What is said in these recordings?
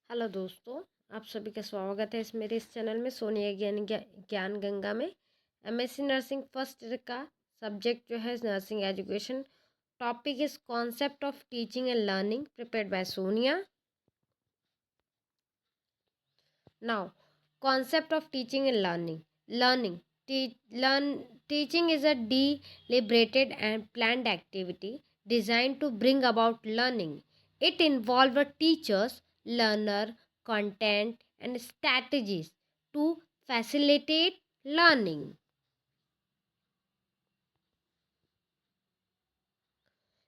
Hello दोस्तों, आप सभी का स्वागत है इस चैनल में सोनिया ज्ञान गंगा में। एमएससी नर्सिंग फर्स्ट ईयर का सब्जेक्ट जो है nursing education. Topic is concept of teaching and learning prepared by Sonia. Now, concept of teaching and learning teaching is a deliberated and planned activity designed to bring about learning. It involves teachers, learner, content and strategies to facilitate learning.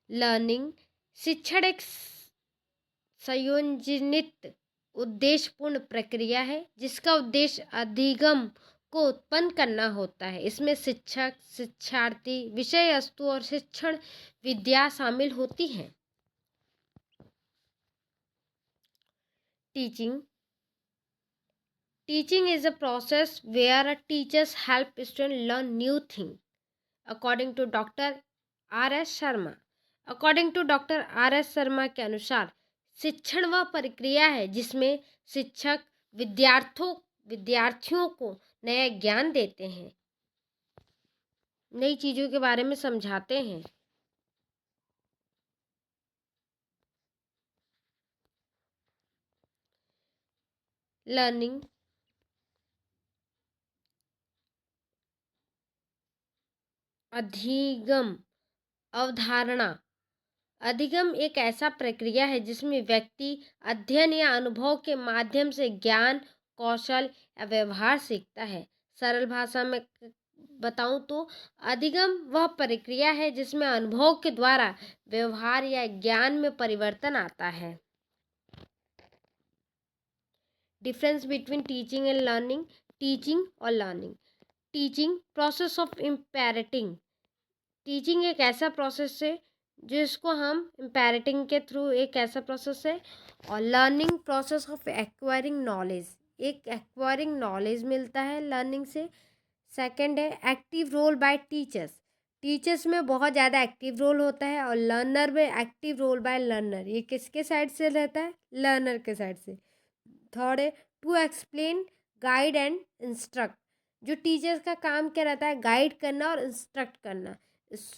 Learning शिक्षण एक संयोजनित उद्देश्यपूर्ण प्रक्रिया है जिसका उद्देश्य अधिगम को उत्पन्न करना होता है। इसमें शिक्षक, शिक्षार्थी, विषय वस्तु और शिक्षण विद्या शामिल होती हैं। Teaching is a process where a teachers help student learn new thing according to doctor R S Sharma. के अनुसार शिक्षण वह प्रक्रिया है जिसमें शिक्षक विद्यार्थियों को नया ज्ञान देते हैं, नई चीज़ों के बारे में समझाते हैं। लर्निंग अधिगम अवधारणा। अधिगम एक ऐसा प्रक्रिया है जिसमें व्यक्ति अध्ययन या अनुभव के माध्यम से ज्ञान, कौशल या व्यवहार सीखता है। सरल भाषा में बताऊं तो अधिगम वह प्रक्रिया है जिसमें अनुभव के द्वारा व्यवहार या ज्ञान में परिवर्तन आता है। Difference between teaching and learning. Teaching और learning. Teaching process of imparting. Teaching एक ऐसा प्रोसेस है जिसको हम इम्पैरेटिंग के थ्रू एक ऐसा प्रोसेस है। और learning process of acquiring knowledge, एक एक्वायरिंग नॉलेज मिलता है लर्निंग से। सेकंड है active role by teachers. Teachers में बहुत ज़्यादा एक्टिव रोल होता है और लर्नर में एक्टिव रोल बाय लर्नर। ये किसके साइड से रहता है? लर्नर के साइड से। थर्ड है to explain, guide and instruct. जो टीचर्स का काम क्या रहता है? गाइड करना और इंस्ट्रक्ट करना।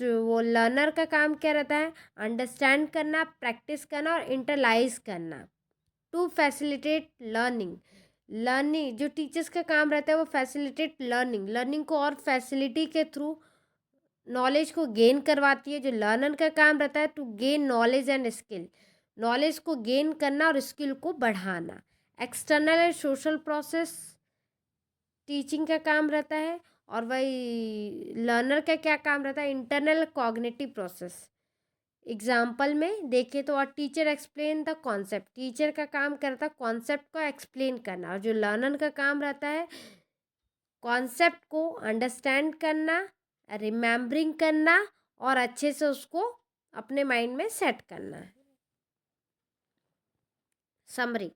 वो लर्नर का काम क्या रहता है? अंडरस्टैंड करना, प्रैक्टिस करना और इंटरलाइज करना। टू फैसिलिटेट लर्निंग जो टीचर्स का काम रहता है वो फैसिलिटेट लर्निंग को और फैसिलिटी के थ्रू नॉलेज को गेन करवाती है। जो लर्नर का काम रहता है to gain knowledge and skill, knowledge को गेन करना और स्किल को बढ़ाना। External and social process teaching का काम रहता है और वही लर्नर का क्या काम रहता है? Internal cognitive process. एग्जाम्पल में देखें तो teacher explain the concept, teacher का काम करता है कॉन्सेप्ट को एक्सप्लेन करना। और जो लर्नर का काम रहता है कॉन्सेप्ट को अंडरस्टैंड करना, रिमेम्बरिंग करना और अच्छे से उसको अपने माइंड में सेट करना। Summary.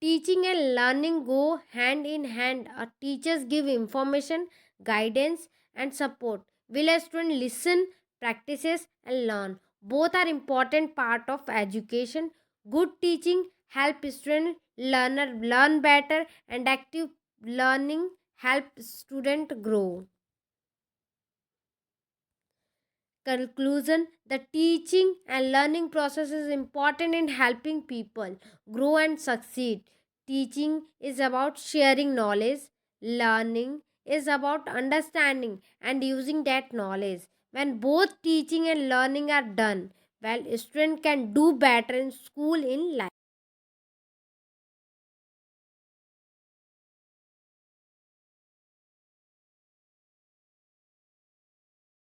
Teaching and learning go hand in hand. Teachers give information, guidance, and support, while a student listen, practices, and learn. Both are important part of education. Good teaching help student learn better, and active learning help student grow. Conclusion. The teaching and learning process is important in helping people grow and succeed. Teaching is about sharing knowledge, learning is about understanding and using that knowledge. When both teaching and learning are done well, student can do better in school, in life.